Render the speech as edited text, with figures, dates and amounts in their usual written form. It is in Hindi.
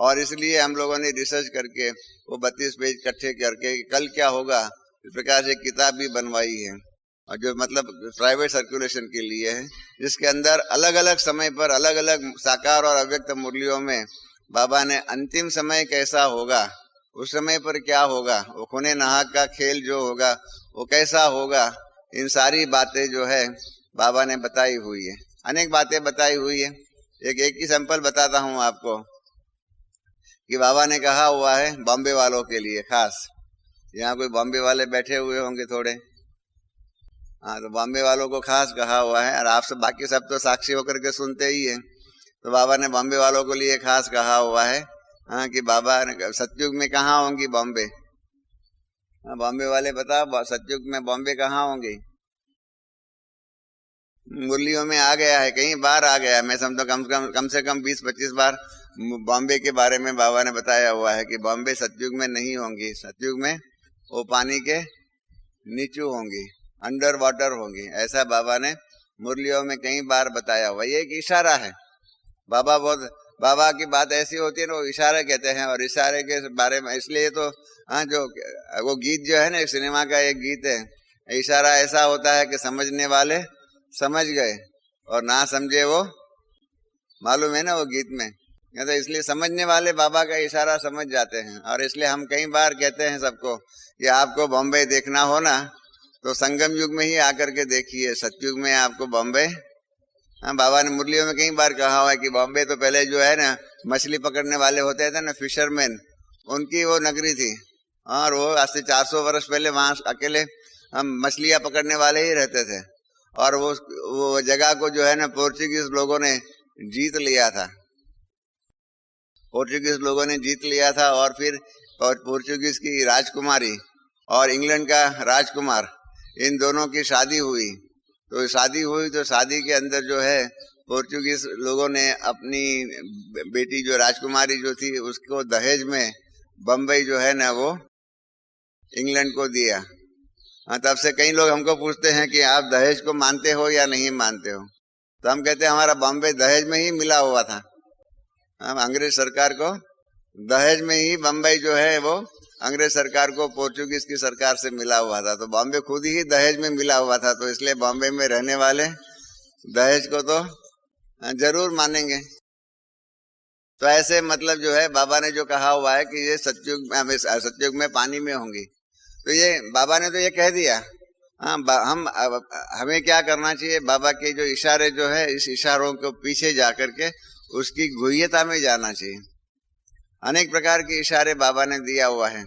और इसलिए हम लोगों ने रिसर्च करके वो 32 पेज इकट्ठे करके कल क्या होगा इस प्रकार से किताब भी बनवाई है, और जो मतलब प्राइवेट सर्कुलेशन के लिए है, जिसके अंदर अलग अलग समय पर अलग अलग साकार और अव्यक्त मुरलियों में बाबा ने अंतिम समय कैसा होगा, उस समय पर क्या होगा, वो खूने नहाक का खेल जो होगा वो कैसा होगा, इन सारी बातें जो है बाबा ने बताई हुई है। अनेक बातें बताई हुई है। एक ही सैंपल बताता हूँ आपको कि बाबा ने कहा हुआ है बॉम्बे वालों के लिए खास, यहाँ कोई बॉम्बे वाले बैठे हुए होंगे थोड़े, हाँ, तो बॉम्बे वालों को खास कहा हुआ है, और आप सब बाकी सब तो साक्षी होकर के सुनते ही है। तो बाबा ने बॉम्बे वालों के लिए खास कहा हुआ है, हाँ, कि बाबा ने सतयुग में कहाँ होंगी बॉम्बे, हाँ, बॉम्बे वाले बताओ सतयुग में बॉम्बे कहाँ होंगी। मुरलियों में आ गया है, कई बार आ गया है, मैं समझता कम से कम 20-25 बार बॉम्बे के बारे में बाबा ने बताया हुआ है कि बॉम्बे सतयुग में नहीं होंगी, सतयुग में वो पानी के नीचे होंगी, अंडर वाटर होंगी, ऐसा बाबा ने मुरलियों में कई बार बताया हुआ। ये एक इशारा है। बाबा की बात ऐसी होती है ना, वो इशारे कहते हैं, और इशारे के बारे में इसलिए तो हाँ, जो वो गीत जो है ना, सिनेमा का एक गीत है, इशारा ऐसा होता है कि समझने वाले समझ गए और ना समझे वो मालूम है ना वो गीत में, तो इसलिए समझने वाले बाबा का इशारा समझ जाते हैं। और इसलिए हम कई बार कहते हैं सबको कि आपको बॉम्बे देखना हो ना तो संगम युग में ही आकर के देखिए, सतयुग में आपको बॉम्बे, हाँ, बाबा ने मुरलियों में कई बार कहा हुआ है कि बॉम्बे तो पहले जो है ना मछली पकड़ने वाले होते थे ना, फिशरमैन, उनकी वो नगरी थी, और वो आज से 400 वर्ष पहले वहां अकेले हम मछलियां पकड़ने वाले ही रहते थे, और वो जगह को जो है ना पोर्चुगीज लोगों ने जीत लिया था, पोर्चुगीज लोगों ने जीत लिया था। और फिर पोर्चुगीज की राजकुमारी और इंग्लैंड का राजकुमार, इन दोनों की शादी हुई। तो शादी के अंदर जो है पोर्चुगीज लोगों ने अपनी बेटी जो राजकुमारी जो थी उसको दहेज में बम्बई जो है ना वो इंग्लैंड को दिया। हाँ, तब से कई लोग हमको पूछते हैं कि आप दहेज को मानते हो या नहीं मानते हो, तो हम कहते हैं हमारा बॉम्बे दहेज में ही मिला हुआ था। हम अंग्रेज सरकार को दहेज में ही बम्बई जो है वो अंग्रेज सरकार को पोर्चुगीज की सरकार से मिला हुआ था, तो बॉम्बे खुद ही दहेज में मिला हुआ था, तो इसलिए बॉम्बे में रहने वाले दहेज को तो जरूर मानेंगे। तो ऐसे मतलब जो है बाबा ने जो कहा हुआ है कि ये सतयुग में पानी में होंगी, तो ये बाबा ने तो ये कह दिया। हाँ, हमें क्या करना चाहिए, बाबा के जो इशारे जो है इस इशारों को पीछे जाकर के उसकी गुह्यता में जाना चाहिए। अनेक प्रकार के इशारे बाबा ने दिया हुआ है।